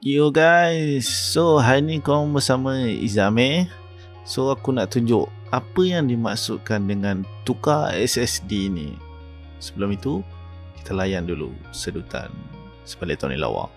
Yo guys, so hari ni korang bersama Izame. So aku nak tunjuk apa yang dimaksudkan dengan tukar SSD ni. Sebelum itu, kita layan dulu sedutan sebalik Tony Lawa.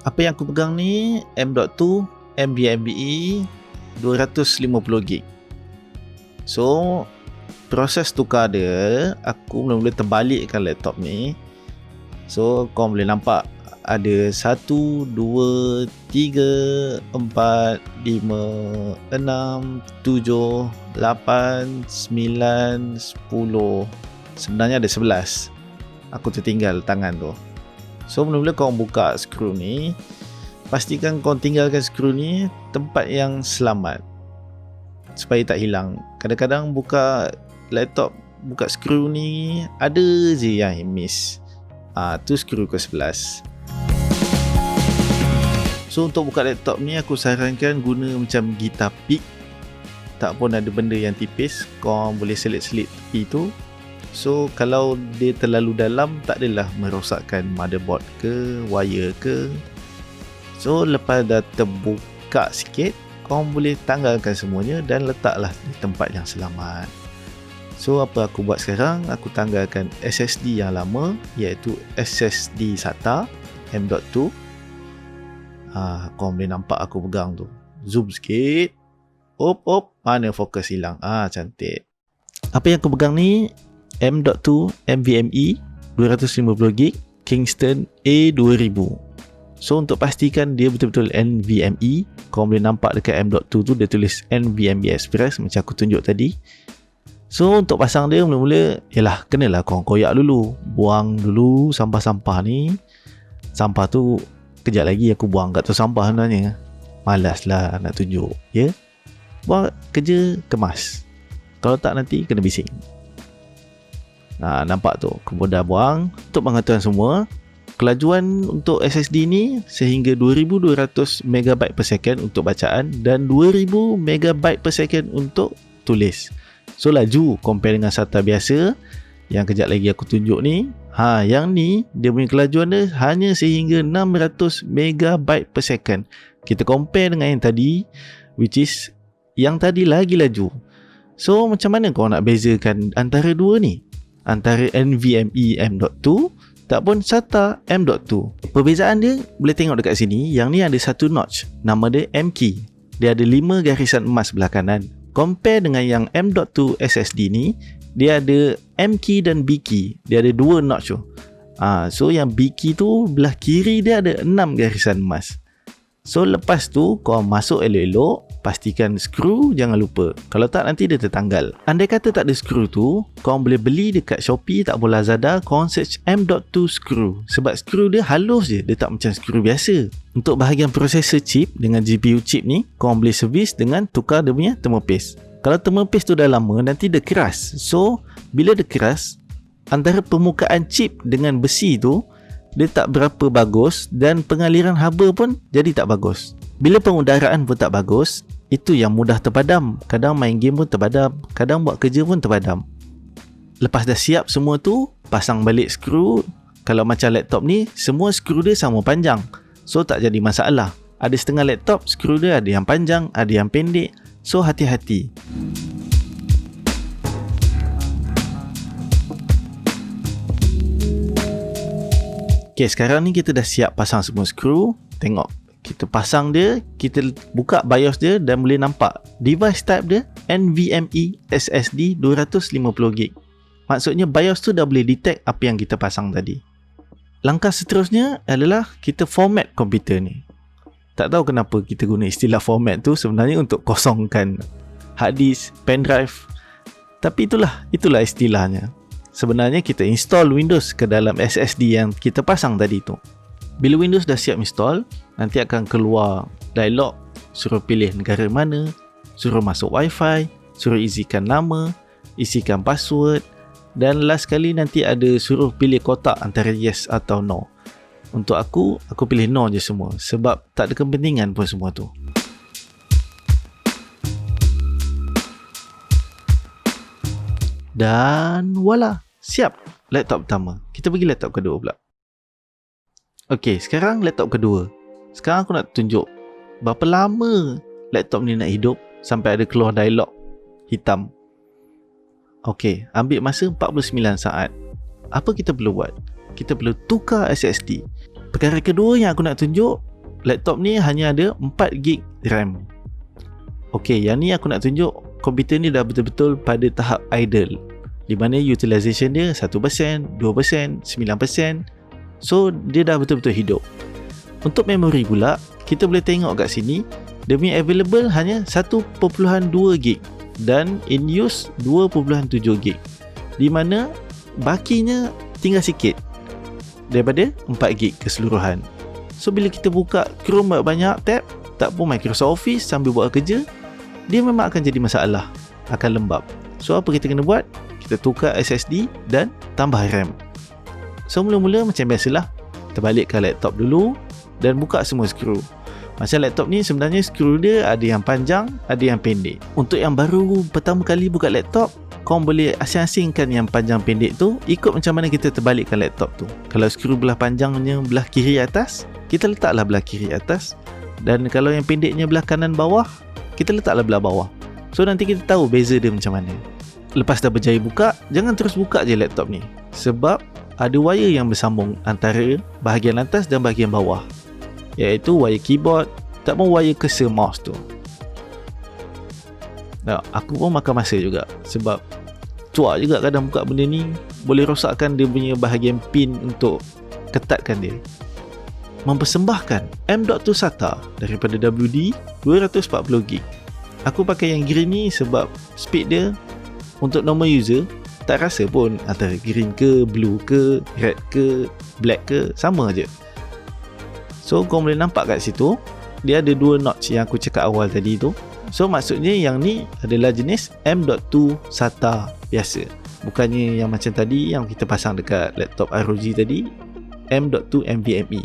Apa yang aku pegang ni M.2 NVMe 250GB. So proses tukar dia, aku mula-mula terbalikkan laptop ni. So kau boleh nampak ada 1, 2, 3, 4, 5, 6, 7, 8, 9, 10. Sebenarnya ada 11. Aku tertinggal tangan tu. So mula-mula kau buka skru ni, pastikan kau tinggalkan skru ni tempat yang selamat supaya tak hilang. Kadang-kadang buka laptop, buka skru ni ada je yang miss. Tu skru ke-11. So untuk buka laptop ni aku sarankan guna macam gitar pick. Tak pun ada benda yang tipis, kau boleh selit-selit tepi tu. So kalau dia terlalu dalam, tak adalah merosakkan motherboard ke, wire ke. So lepas dah terbuka sikit, kau boleh tanggalkan semuanya dan letaklah di tempat yang selamat. So apa aku buat sekarang, aku tanggalkan SSD yang lama, iaitu SSD SATA M.2. Kau boleh nampak aku pegang tu. Zoom sikit. Mana fokus hilang. Cantik. Apa yang aku pegang ni M.2 NVMe 250GB Kingston A2000. So untuk pastikan dia betul-betul NVMe, kau boleh nampak dekat M.2 tu dia tulis NVMe Express macam aku tunjuk tadi. So untuk pasang dia mula-mula ialah kenalah kau koyak dulu, buang dulu sampah-sampah ni. Sampah tu kejap lagi aku buang kat tu sampah sebenarnya. Malaslah nak tunjuk, ya. Buat kerja kemas. Kalau tak nanti kena bising. Nampak tu, kemudian buang. Untuk pengetahuan semua, kelajuan untuk SSD ni sehingga 2200 MB per second untuk bacaan dan 2000 MB per second untuk tulis. So laju compare dengan SATA biasa yang kejap lagi aku tunjuk ni. Yang ni dia punya kelajuan dia hanya sehingga 600 MB per second. Kita compare dengan yang tadi, which is yang tadi lagi laju. So macam mana kau nak bezakan antara dua ni? Antara NVMe M.2 tak pun SATA M.2. Perbezaan dia boleh tengok dekat sini. Yang ni ada satu notch, nama dia M key. Dia ada 5 garisan emas belah kanan. Compare dengan yang M.2 SSD ni, dia ada M key dan B key. Dia ada 2 notch tu. So yang B key tu belah kiri dia ada 6 garisan emas. So lepas tu kau masuk elok-elok, pastikan skru jangan lupa. Kalau tak nanti dia tertanggal. Andai kata tak ada skru tu, kau boleh beli dekat Shopee tak pun Lazada, kau search M.2 skru. Sebab skru dia halus je, dia tak macam skru biasa. Untuk bahagian prosesor chip dengan GPU chip ni, kau boleh servis dengan tukar dia punya thermal paste. Kalau thermal paste tu dah lama, nanti dia keras. So bila dia keras, antara permukaan chip dengan besi tu dia tak berapa bagus dan pengaliran haba pun jadi tak bagus. Bila pengudaraan pun tak bagus, itu yang mudah terpadam. Kadang main game pun terpadam, kadang buat kerja pun terpadam. Lepas dah siap semua tu, pasang balik skru. Kalau macam laptop ni, semua skru dia sama panjang, so tak jadi masalah. Ada setengah laptop, skru dia ada yang panjang, ada yang pendek. So hati-hati. Okay, sekarang ni kita dah siap pasang semua skru. Tengok, kita pasang dia, kita buka BIOS dia dan boleh nampak device type dia NVMe SSD 250GB. Maksudnya BIOS tu dah boleh detect apa yang kita pasang tadi. Langkah seterusnya adalah kita format komputer ni. Tak tahu kenapa kita guna istilah format tu, sebenarnya untuk kosongkan hard disk, pen drive. Tapi itulah istilahnya. Sebenarnya kita install Windows ke dalam SSD yang kita pasang tadi tu. Bila Windows dah siap install, nanti akan keluar dialog suruh pilih negara mana, suruh masuk Wi-Fi, suruh isikan nama, isikan password, dan last kali nanti ada suruh pilih kotak antara yes atau no. Untuk aku pilih no je semua sebab tak ada kepentingan pun semua tu. Dan voila, siap laptop pertama. Kita pergi laptop kedua pula. Okey, sekarang laptop kedua. Sekarang aku nak tunjuk berapa lama laptop ni nak hidup sampai ada keluar dialog hitam. Okey, ambil masa 49 saat. Apa kita perlu buat? Kita perlu tukar SSD. Perkara kedua yang aku nak tunjuk, laptop ni hanya ada 4GB RAM. Okey, yang ni aku nak tunjuk komputer ni dah betul-betul pada tahap idle, di mana utilization dia 1%, 2%, 9%. So, dia dah betul-betul hidup. Untuk memori pula, kita boleh tengok kat sini, dia punya available hanya 1.2GB dan in use 2.7GB, di mana bakinya tinggal sikit daripada 4GB keseluruhan. So bila kita buka Chrome banyak tab, tak pun Microsoft Office sambil buat kerja, dia memang akan jadi masalah, akan lembab. So apa kita kena buat? Kita tukar SSD dan tambah RAM. So mula-mula macam biasalah, kita balikkan laptop dulu dan buka semua skru. Macam laptop ni sebenarnya skru dia ada yang panjang, ada yang pendek. Untuk yang baru pertama kali buka laptop, korang boleh asing-asingkan yang panjang pendek tu ikut macam mana kita terbalikkan laptop tu. Kalau skru belah panjangnya belah kiri atas, kita letaklah belah kiri atas. Dan kalau yang pendeknya belah kanan bawah, kita letaklah belah bawah. So nanti kita tahu beza dia macam mana. Lepas dah berjaya buka, jangan terus buka je laptop ni, sebab ada wire yang bersambung antara bahagian atas dan bahagian bawah, iaitu wire keyboard, tak pun wire cursor mouse tu. Nah, aku pun makan masa juga, sebab cuak juga kadang buka benda ni, boleh rosakkan dia punya bahagian pin untuk ketatkan dia. Mempersembahkan M.2 SATA daripada WD 240GB. Aku pakai yang green ni sebab speed dia untuk normal user tak rasa pun antara green ke, blue ke, red ke, black ke, sama je. So kau boleh nampak kat situ, dia ada dua notch yang aku cakap awal tadi tu. So maksudnya yang ni adalah jenis M.2 SATA biasa, bukannya yang macam tadi yang kita pasang dekat laptop ROG tadi, M.2 NVMe.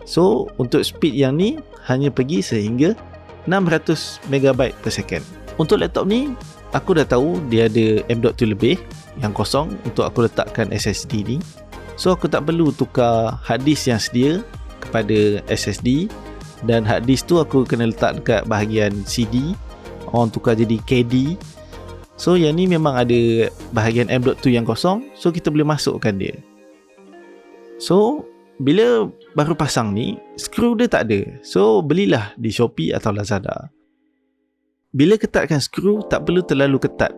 So untuk speed yang ni hanya pergi sehingga 600MB per second. Untuk laptop ni aku dah tahu dia ada M.2 lebih yang kosong untuk aku letakkan SSD ni. So aku tak perlu tukar hard disk yang sedia kepada SSD, dan hard disk tu aku kena letak dekat bahagian CD, orang tukar jadi KD. So yang ni memang ada bahagian M.2 yang kosong, so kita boleh masukkan dia. So bila baru pasang ni, skru dia tak ada, so belilah di Shopee atau Lazada. Bila ketatkan skru, tak perlu terlalu ketat,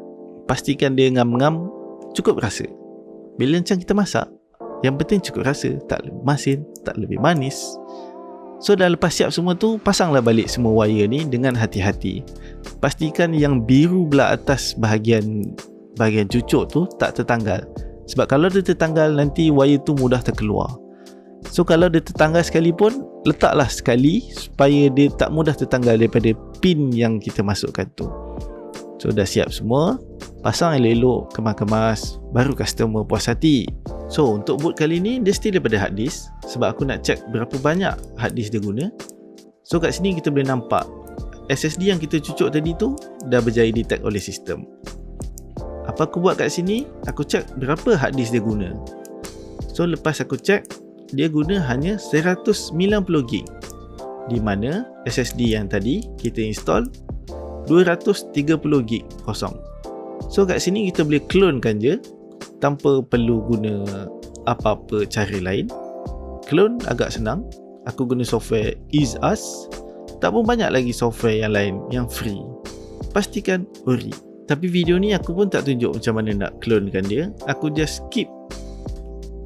pastikan dia ngam-ngam, cukup rasa. Bila macam kita masak, yang penting cukup rasa, tak lebih masin, tak lebih manis. So dah lepas siap semua tu, pasanglah balik semua wire ni dengan hati-hati. Pastikan yang biru belah atas bahagian cucuk tu tak tertanggal, sebab kalau dia tertanggal nanti wire tu mudah terkeluar. So kalau dia tertanggal sekalipun, letaklah sekali supaya dia tak mudah tertanggal daripada pin yang kita masukkan tu. So dah siap semua, pasang elok-elok, kemas-kemas, baru customer puas hati. So untuk boot kali ni dia still daripada hard disk, sebab aku nak check berapa banyak hard disk dia guna. So kat sini kita boleh nampak SSD yang kita cucuk tadi tu dah berjaya detect oleh sistem. Apa aku buat kat sini, aku check berapa hard disk dia guna. So lepas aku check, dia guna hanya 190GB, di mana SSD yang tadi kita install 230GB kosong. So kat sini kita boleh clonekan je tanpa perlu guna apa-apa cara lain. Clone agak senang, aku guna software EaseUS, tak pun banyak lagi software yang lain yang free. Pastikan ori. Tapi video ni aku pun tak tunjuk macam mana nak clonekan dia. Aku just skip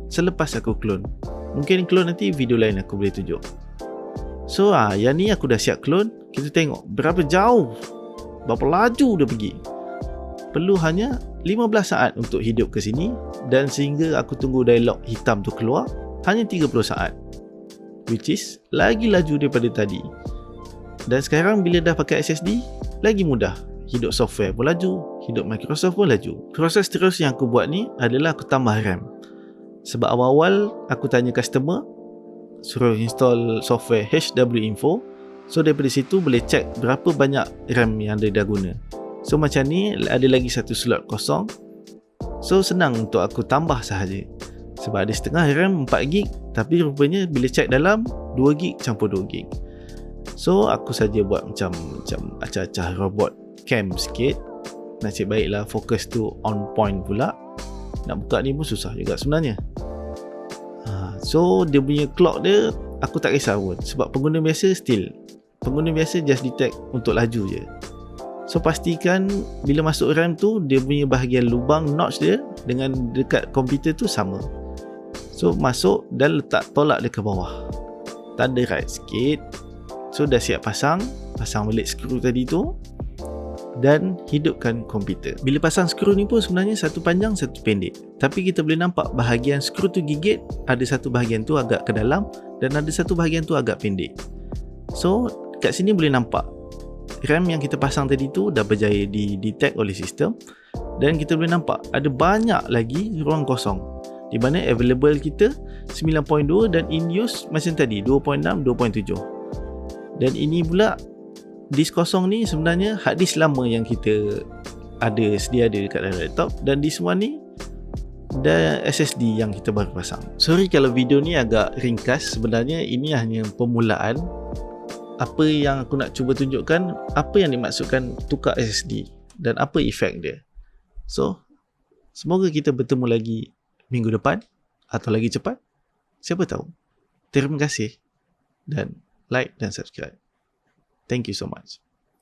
selepas aku clone. Mungkin clone nanti video lain aku boleh tunjuk. So yang ni aku dah siap clone. Kita tengok berapa jauh, berapa laju dia pergi. Perlu hanya 15 saat untuk hidup ke sini, dan sehingga aku tunggu dialog hitam tu keluar hanya 30 saat, which is lagi laju daripada tadi. Dan sekarang bila dah pakai SSD, lagi mudah. Hidup software pun laju, hidup Microsoft pun laju. Proses terus yang aku buat ni adalah aku tambah RAM. Sebab awal-awal aku tanya customer, suruh install software HWinfo. So daripada situ boleh check berapa banyak RAM yang dia dah guna. So macam ni ada lagi satu slot kosong. So senang untuk aku tambah sahaja. Sebab ada setengah RAM 4GB, tapi rupanya bila check dalam 2GB campur 2GB. So aku saja buat macam acah-acah robot cam sikit. Nasib baiklah fokus tu on point pula. Nak buka ni pun susah juga sebenarnya. So dia punya clock dia aku tak kisah pun. Sebab pengguna biasa pengguna biasa just detect untuk laju je. So pastikan bila masuk RAM tu, dia punya bahagian lubang notch dia dengan dekat komputer tu sama. So masuk dan tolak dia ke bawah. Tanda right sikit. So dah siap pasang balik skru tadi tu dan hidupkan komputer. Bila pasang skru ni pun sebenarnya satu panjang satu pendek, tapi kita boleh nampak bahagian skru tu gigit, ada satu bahagian tu agak ke dalam dan ada satu bahagian tu agak pendek. So kat sini boleh nampak RAM yang kita pasang tadi tu dah berjaya di-detect oleh sistem, dan kita boleh nampak ada banyak lagi ruang kosong di mana available kita 9.2 dan in use macam tadi 2.6, 2.7. Dan ini pula disk kosong ni sebenarnya hard disk lama yang kita sedia ada dekat dalam laptop, dan disk one ni dan SSD yang kita baru pasang. Sorry kalau video ni agak ringkas, sebenarnya ini hanya permulaan. Apa yang aku nak cuba tunjukkan, apa yang dimaksudkan tukar SSD dan apa efek dia. So semoga kita bertemu lagi minggu depan atau lagi cepat, siapa tahu. Terima kasih dan like dan subscribe. Thank you so much.